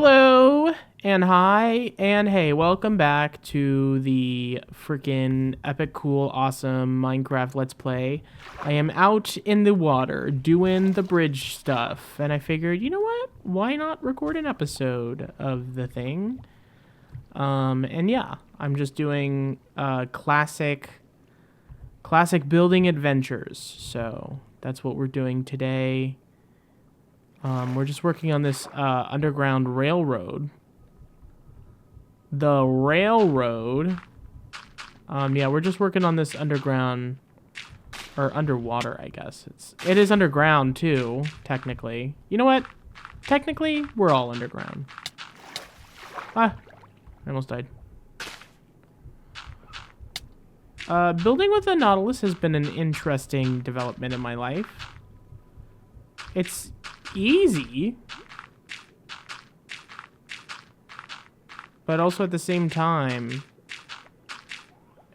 Hello and hi and hey, welcome back to the freaking epic, cool, awesome Minecraft Let's Play. I am out in the water doing the bridge stuff, and I figured, you know what? Why not record an episode of the thing? And yeah, I'm just doing classic building adventures. So that's what we're doing today. We're just working on this underground railroad. The railroad. Yeah, we're just working on this underground or underwater, I guess. It is underground too, technically. You know what? Technically, we're all underground. Ah, I almost died. Building with a Nautilus has been an interesting development in my life. It's easy, but also at the same time,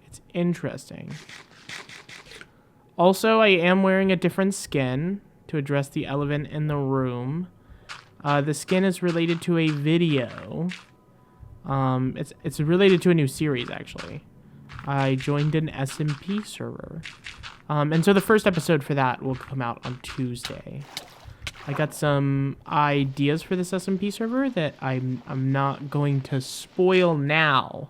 it's interesting. Also, I am wearing a different skin to address the elephant in the room. The skin is related to a video. It's related to a new series, actually. I joined an SMP server. And so the first episode for that will come out on Tuesday. I got some ideas for this SMP server that I'm not going to spoil now,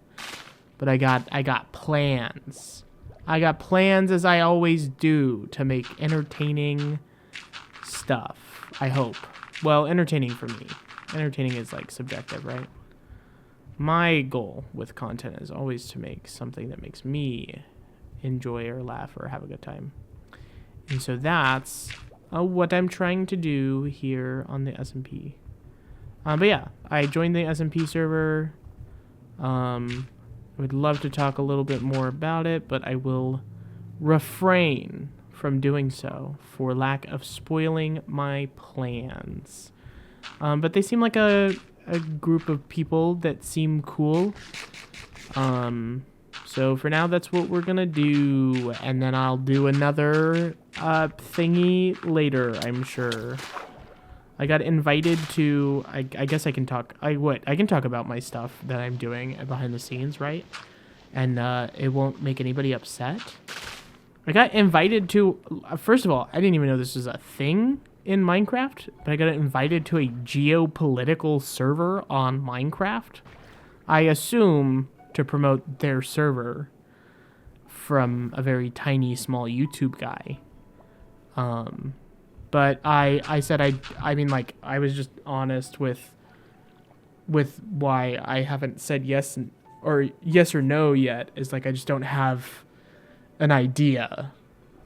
but I got plans. I got plans, as I always do, to make entertaining stuff. I hope. Well, entertaining for me. Entertaining is like subjective, right? My goal with content is always to make something that makes me enjoy or laugh or have a good time. And so that's what I'm trying to do here on the SMP. But yeah, I joined the SMP server. I would love to talk a little bit more about it, but I will refrain from doing so for lack of spoiling my plans. But they seem like a group of people that seem cool. So for now, that's what we're gonna do, and then I'll do another thingy later, I'm sure. I got invited to, I guess I can talk, I can talk about my stuff that I'm doing behind the scenes, right? And it won't make anybody upset. I got invited to, first of all, I didn't even know this was a thing in Minecraft, but I got invited to a geopolitical server on Minecraft. I assume to promote their server from a very tiny, small YouTube guy. But I said I mean, like, I was just honest with why I haven't said yes or no yet. Is like I just don't have an idea,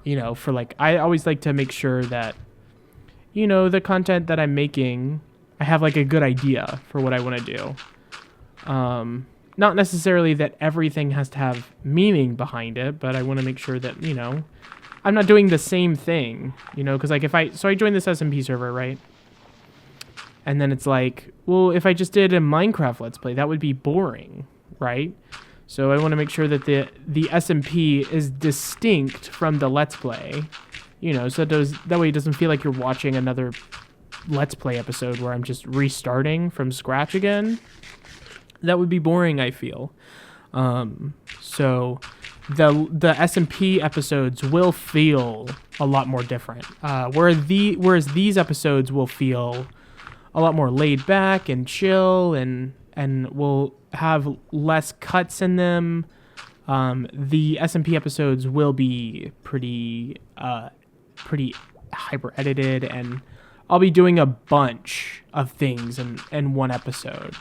you know, for like, I always like to make sure that, you know, the content that I'm making, I have like a good idea for what I want to do. Not necessarily that everything has to have meaning behind it, but I want to make sure that, you know, I'm not doing the same thing, you know, because like so I joined this SMP server, right? And then it's like, well, if I just did a Minecraft Let's Play, that would be boring, right? So I want to make sure that the SMP is distinct from the Let's Play, you know, so that way it doesn't feel like you're watching another Let's Play episode where I'm just restarting from scratch again. That would be boring, I feel. So the SMP episodes will feel a lot more different. Whereas these episodes will feel a lot more laid back and chill, and will have less cuts in them. The SMP episodes will be pretty hyper edited, and I'll be doing a bunch of things in one episode.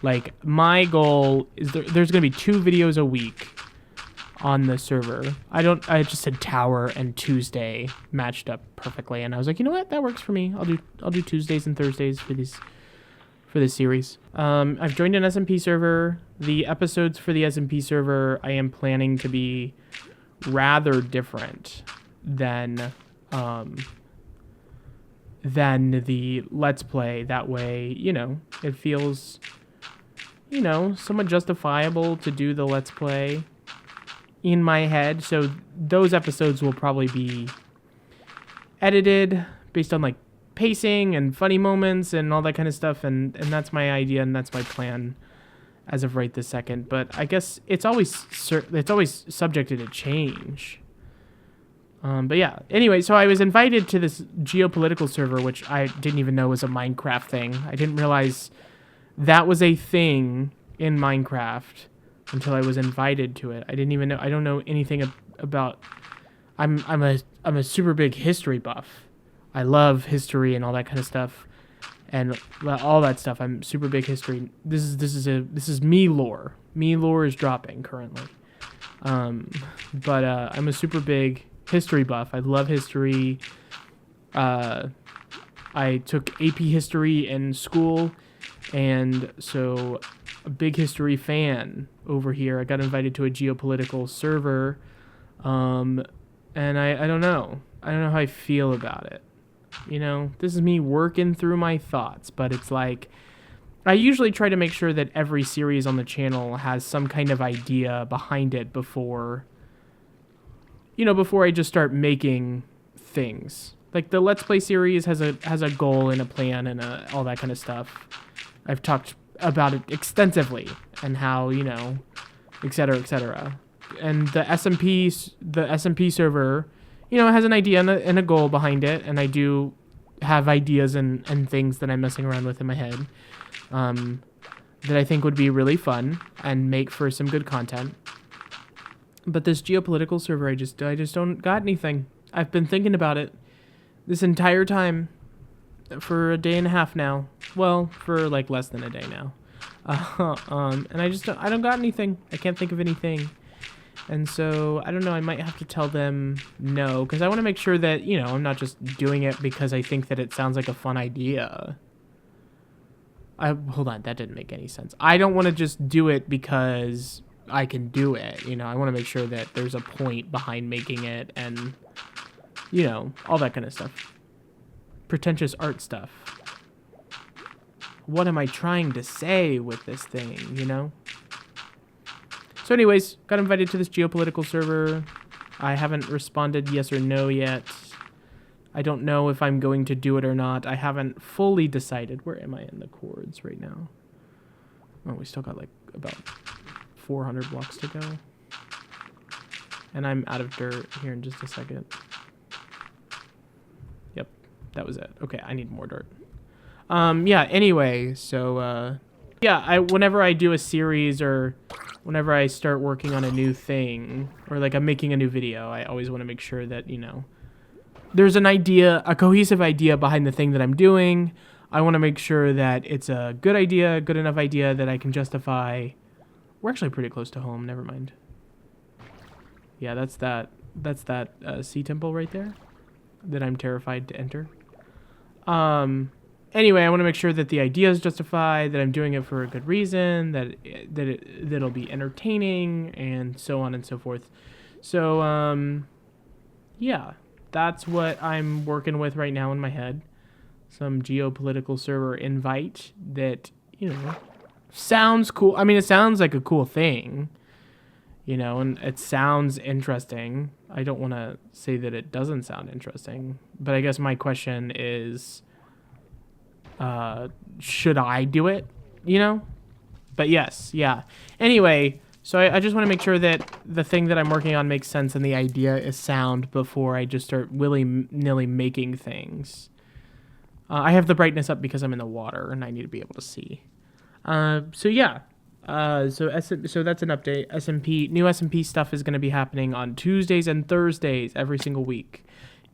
Like, my goal is there's going to be 2 videos a week on the server. I just said Tower and Tuesday matched up perfectly, and I was like, you know what? That works for me. I'll do Tuesdays and Thursdays for this series. I've joined an SMP server. The episodes for the SMP server I am planning to be rather different than the Let's Play. That way, you know, it feels, you know, somewhat justifiable to do the Let's Play in my head. So those episodes will probably be edited based on like pacing and funny moments and all that kind of stuff, and that's my idea and that's my plan as of right this second. But I guess it's always subjected to change. But yeah, anyway, so I was invited to this geopolitical server, which I didn't even know was a Minecraft thing. I didn't realize that was a thing in Minecraft until I was invited to it. I didn't even know. I don't know anything about. I'm a super big history buff. I love history and all that kind of stuff, and all that stuff. I'm super big history. This is me lore. Me lore is dropping currently. But I'm a super big history buff. I love history. I took AP history in school, and so a big history fan over here. I got invited to a geopolitical server, and I don't know. I don't know how I feel about it. You know, this is me working through my thoughts, but it's like, I usually try to make sure that every series on the channel has some kind of idea behind it before I just start making things. Like the Let's Play series has a goal and a plan and all that kind of stuff. I've talked about it extensively and how, et cetera, et cetera. And the SMP server, has an idea and a goal behind it, and I do have ideas and things that I'm messing around with in my head that I think would be really fun and make for some good content. But this geopolitical server, I just don't got anything. I've been thinking about it this entire time for a day and a half now. Well, for like less than a day now. And I don't got anything. I can't think of anything. And so, I don't know, I might have to tell them no, because I want to make sure that, I'm not just doing it because I think that it sounds like a fun idea. Hold on, that didn't make any sense. I don't want to just do it because I can do it, I want to make sure that there's a point behind making it and, all that kind of stuff. Pretentious art stuff. What am I trying to say with this thing, So anyways, got invited to this geopolitical server. I haven't responded yes or no yet. I don't know if I'm going to do it or not. I haven't fully decided. Where am I in the chords right now? Oh, we still got like about 400 blocks to go. And I'm out of dirt here in just a second. Yep, that was it. Okay, I need more dirt. Yeah, anyway, so, yeah, whenever I do a series or whenever I start working on a new thing, or like I'm making a new video, I always want to make sure that, there's an idea, a cohesive idea behind the thing that I'm doing. I want to make sure that it's a good idea, good enough idea that I can justify. We're actually pretty close to home, never mind. Yeah, that's that sea temple right there that I'm terrified to enter. Anyway, I want to make sure that the idea is justified, that I'm doing it for a good reason, that it'll be entertaining, and so on and so forth. So, yeah, that's what I'm working with right now in my head. Some geopolitical server invite that, sounds cool. I mean, it sounds like a cool thing, and it sounds interesting. I don't want to say that it doesn't sound interesting, but I guess my question is, should I do it, But yes, yeah. Anyway, so I just want to make sure that the thing that I'm working on makes sense and the idea is sound before I just start willy-nilly making things. I have the brightness up because I'm in the water and I need to be able to see. So yeah. So that's an update. New SMP stuff is going to be happening on Tuesdays and Thursdays every single week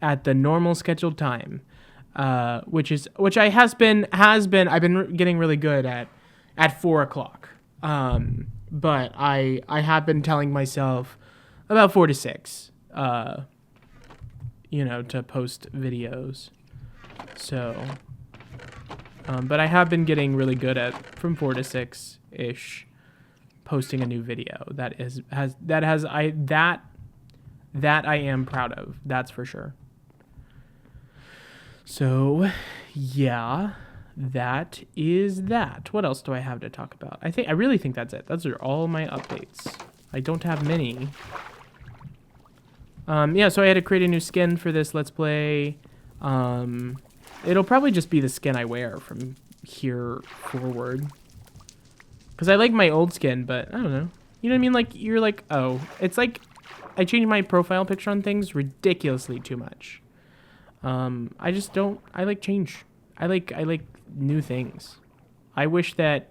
at the normal scheduled time. Which I've been getting really good at 4 o'clock. But I have been telling myself about 4 to 6, to post videos. So, but I have been getting really good at from 4 to 6-ish posting a new video. That I am proud of. That's for sure. So, yeah, that is that. What else do I have to talk about? I really think that's it. Those are all my updates. I don't have many. Yeah, so I had to create a new skin for this Let's Play. It'll probably just be the skin I wear from here forward. Because I like my old skin, but I don't know. You know what I mean? Like, you're like, oh. It's like I change my profile picture on things ridiculously too much. I just don't... I like change. I like new things. I wish that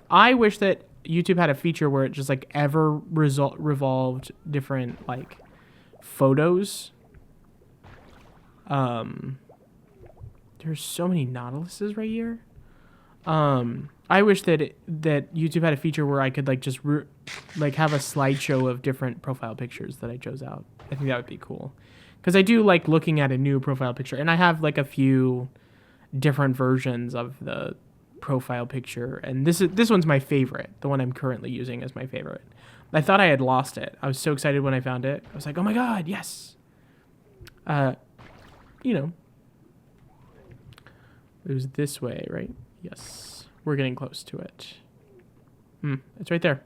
YouTube had a feature where it just, like, ever revolved different, like, photos. There's so many Nautiluses right here. I wish that YouTube had a feature where I could like just have a slideshow of different profile pictures that I chose out. I think that would be cool, because I do like looking at a new profile picture, and I have like a few different versions of the profile picture, and this one's my favorite. The one I'm currently using is my favorite. I thought I had lost it. I was so excited when I found it. I was like, oh my god, yes. You know, it was this way, right? Yes. We're getting close to it. It's right there.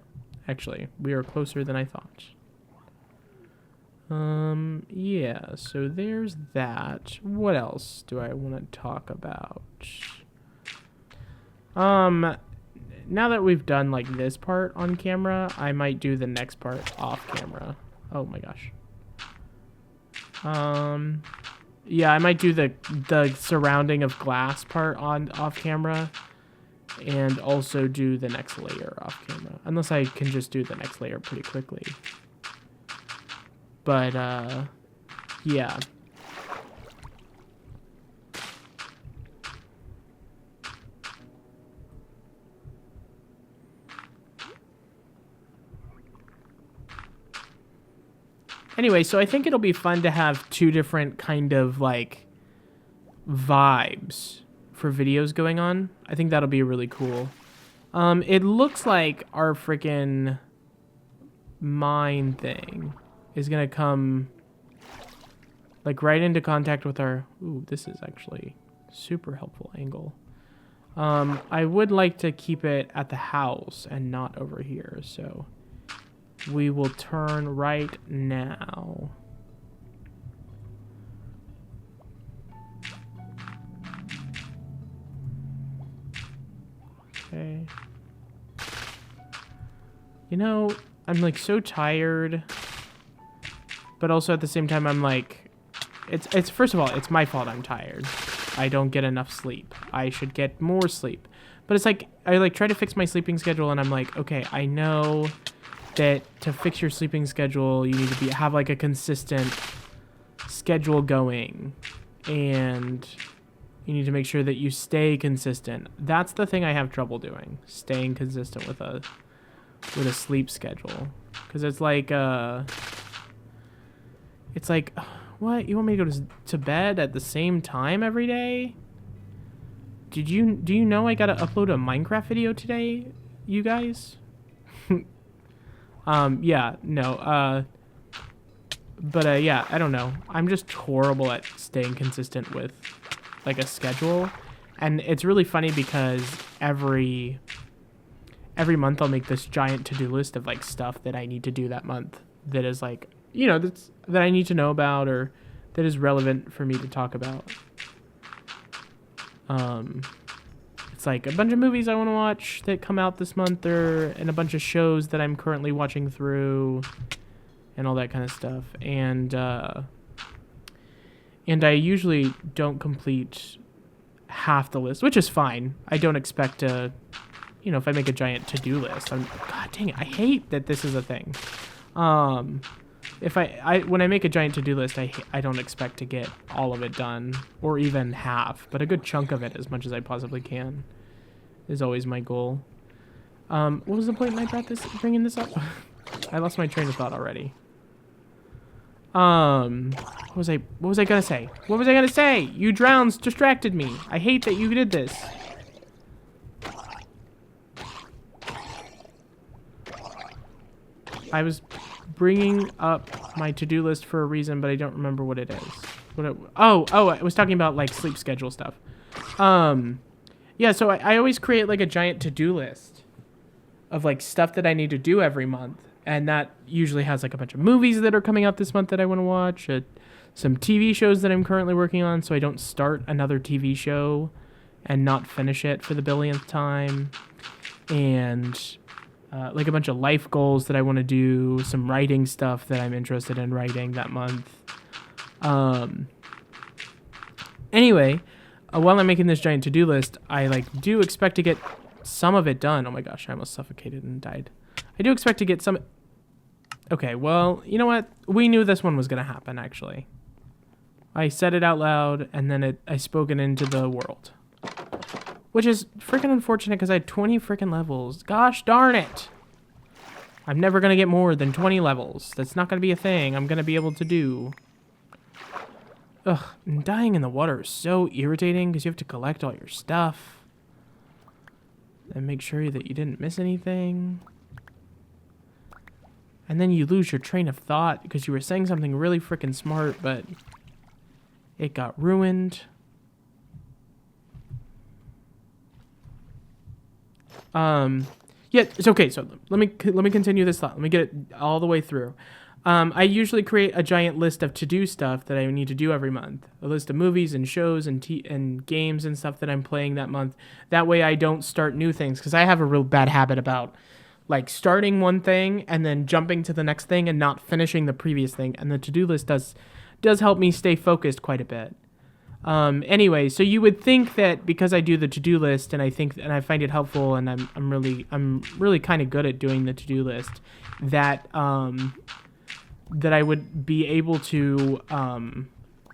Actually, we are closer than I thought. Yeah, so there's that. What else do I want to talk about? Now that we've done like this part on camera, I might do the next part off camera. Oh my gosh. Yeah, I might do the surrounding of glass part off camera, and also do the next layer off camera. Unless I can just do the next layer pretty quickly. But yeah. Anyway, so I think it'll be fun to have two different kind of like vibes for videos going on. I think that'll be really cool. It looks like our freaking mine thing is gonna come like right into contact with our... Ooh, this is actually super helpful angle. I would like to keep it at the house and not over here, so we will turn right now. Okay. You know, I'm like so tired, but also at the same time I'm like, it's first of all, it's my fault I'm tired. I don't get enough sleep. I should get more sleep. But it's like, I like try to fix my sleeping schedule and I'm like, okay, I know that to fix your sleeping schedule, you need to have like a consistent schedule going, and you need to make sure that you stay consistent. That's the thing I have trouble doing, staying consistent with a sleep schedule, because it's like what, you want me to go to bed at the same time every day? Do you know I gotta upload a Minecraft video today, you guys? Yeah, no, but yeah, I don't know. I'm just horrible at staying consistent with, like, a schedule, and it's really funny because every month I'll make this giant to-do list of, like, stuff that I need to do that month that is, like, you know, that I need to know about or that is relevant for me to talk about. It's like a bunch of movies I want to watch that come out this month, and a bunch of shows that I'm currently watching through, and all that kind of stuff. And I usually don't complete half the list, which is fine. I don't expect to, you know, if I make a giant to-do list, God dang it, I hate that this is a thing. If when I make a giant to-do list, I don't expect to get all of it done, or even half, but a good chunk of it, as much as I possibly can, is always my goal. What was the point I bringing this up? I lost my train of thought already. What was I gonna say? What was I gonna say? You drowns distracted me. I hate that you did this. I was bringing up my to-do list for a reason, but I don't remember what it is. I was talking about, like, sleep schedule stuff. Yeah, so I always create, like, a giant to-do list of, like, stuff that I need to do every month, and that usually has, like, a bunch of movies that are coming out this month that I want to watch, some TV shows that I'm currently working on so I don't start another TV show and not finish it for the billionth time. And like a bunch of life goals that I want to do, some writing stuff that I'm interested in writing that month. Anyway, while I'm making this giant to-do list, I do expect to get some of it done. Oh my gosh, I almost suffocated and died. I do expect to get some... Okay, well, you know what? We knew this one was going to happen, actually. I said it out loud, and then I spoke it into the world. Which is freaking unfortunate, because I had 20 freaking levels. Gosh darn it! I'm never going to get more than 20 levels. That's not going to be a thing I'm going to be able to do. Ugh, and dying in the water is so irritating, because you have to collect all your stuff. And make sure that you didn't miss anything. And then you lose your train of thought because you were saying something really freaking smart, but it got ruined. Yeah, it's okay. So let me continue this thought. Let me get it all the way through. I usually create a giant list of to-do stuff that I need to do every month. A list of movies and shows and games and stuff that I'm playing that month. That way I don't start new things, because I have a real bad habit about starting one thing and then jumping to the next thing and not finishing the previous thing. And the to-do list does help me stay focused quite a bit. Anyway, so you would think that because I do the to-do list and I find it helpful, and I'm really kind of good at doing the to-do list, that that I would be able to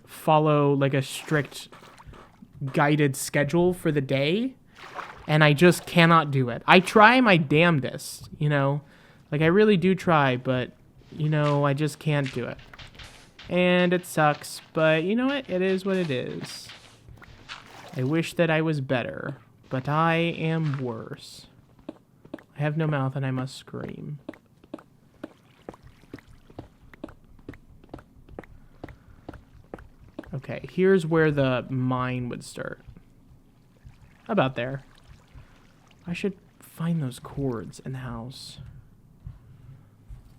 follow a strict guided schedule for the day. And I just cannot do it. I try my damnedest, I really do try, but, I just can't do it. And it sucks, but you know what? It is what it is. I wish that I was better, but I am worse. I have no mouth and I must scream. Okay, here's where the mine would start. About there. I should find those cords in the house.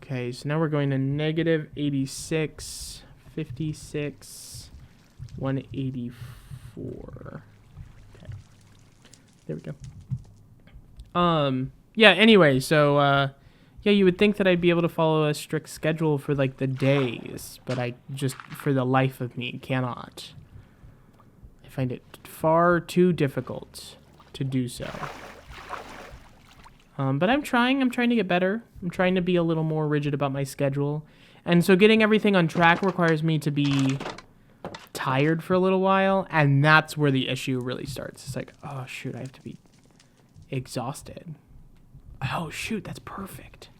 Okay, so now we're going to negative 86, 56, 184. Okay. There we go. Yeah, anyway, so, yeah, you would think that I'd be able to follow a strict schedule for, the days, but I just, for the life of me, cannot. I find it far too difficult to do so. But I'm trying to get better. I'm trying to be a little more rigid about my schedule. And so getting everything on track requires me to be tired for a little while, and that's where the issue really starts. It's oh shoot, I have to be exhausted. Oh shoot, that's perfect.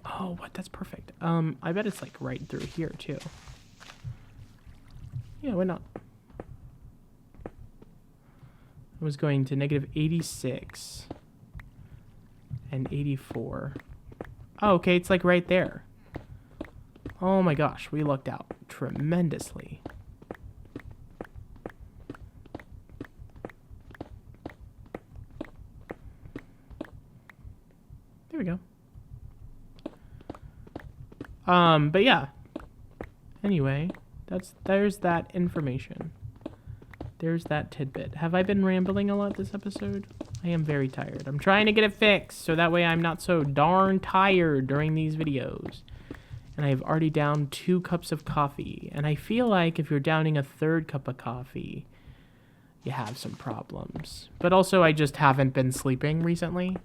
Oh, what? That's perfect. I bet it's right through here too. Yeah, why not? I was going to negative 86 and 84. Oh, okay, it's right there. Oh my gosh, we lucked out tremendously. There we go. But yeah. Anyway, there's that information. There's that tidbit. Have I been rambling a lot this episode? I am very tired. I'm trying to get it fixed so that way I'm not so darn tired during these videos. And I've already downed 2 cups of coffee. And I feel like if you're downing a 3rd cup of coffee, you have some problems. But also, I just haven't been sleeping recently.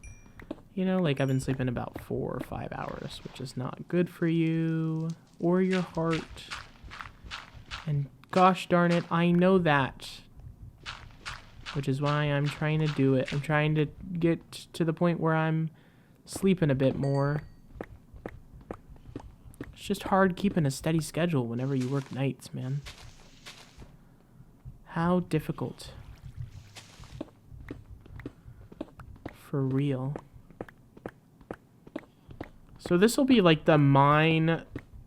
I've been sleeping about 4 or 5 hours, which is not good for you or your heart. And gosh darn it, I know that. Which is why I'm trying to do it. I'm trying to get to the point where I'm sleeping a bit more. It's just hard keeping a steady schedule whenever you work nights, man. How difficult. For real. So this will be the mine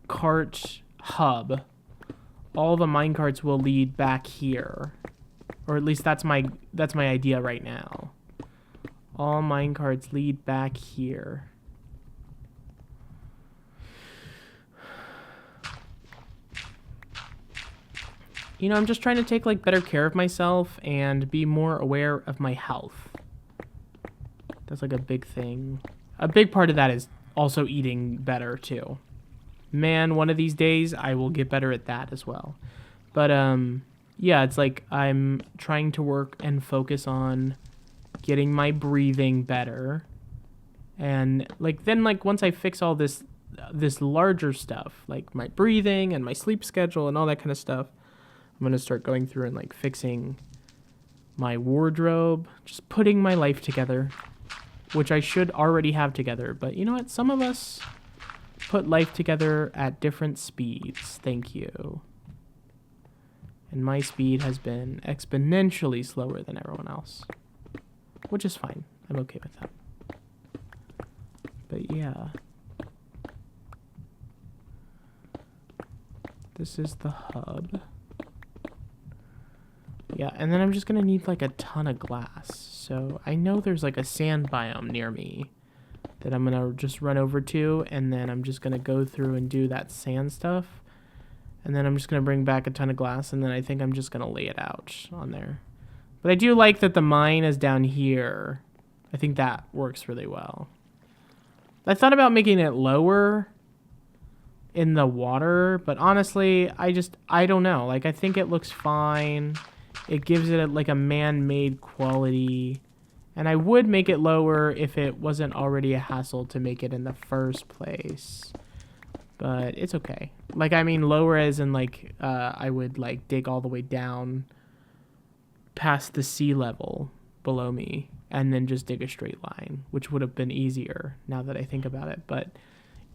cart hub. All the mine carts will lead back here. Or at least that's my idea right now. All mine carts lead back here. you know, I'm just trying to take like better care of myself and be more aware of my health. That's like a big thing. A big part of that is also eating better too. Man, one of these days I will get better at that as well. But yeah, it's like I'm trying to work and focus on getting my breathing better. And like then like once I fix all this larger stuff, like my breathing and my sleep schedule and all that kind of stuff, I'm going to start going through and like fixing my wardrobe, just putting my life together, which I should already have together. But you know what? Some of us put life together at different speeds. Thank you. And my speed has been exponentially slower than everyone else, which is fine. I'm okay with that. But yeah. This is the hub. Yeah, and then I'm just going to need like a ton of glass. So I know there's like a sand biome near me that I'm going to just run over to, and then I'm just going to go through and do that sand stuff. And then I'm just going to bring back a ton of glass, and then I think I'm just going to lay it out on there. But I do like that the mine is down here. I think that works really well. I thought about making it lower in the water, but honestly, I don't know. Like, I think it looks fine. It gives it like a man-made quality. And I would make it lower if it wasn't already a hassle to make it in the first place. But it's okay. Like, I mean, lower as in like, I would like dig all the way down past the sea level below me and then just dig a straight line, which would have been easier now that I think about it. But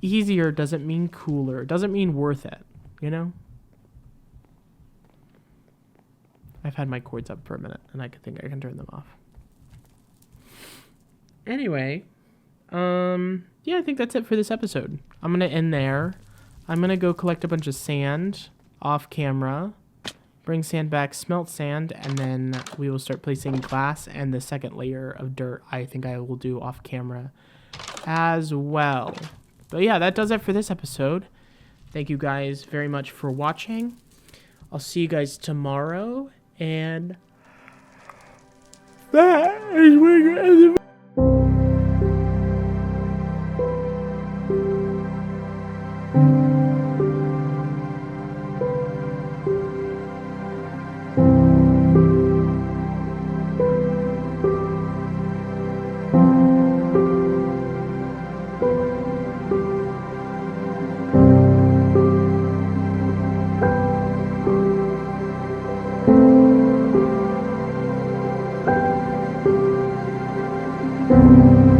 easier doesn't mean cooler. It doesn't mean worth it, you know? I've had my cords up for a minute, and I think I can turn them off. Anyway, yeah, I think that's it for this episode. I'm going to end there. I'm going to go collect a bunch of sand off camera, bring sand back, smelt sand, and then we will start placing glass and the second layer of dirt I think I will do off camera as well. But yeah, that does it for this episode. Thank you guys very much for watching. I'll see you guys tomorrow, and that is where you're at. Thank you.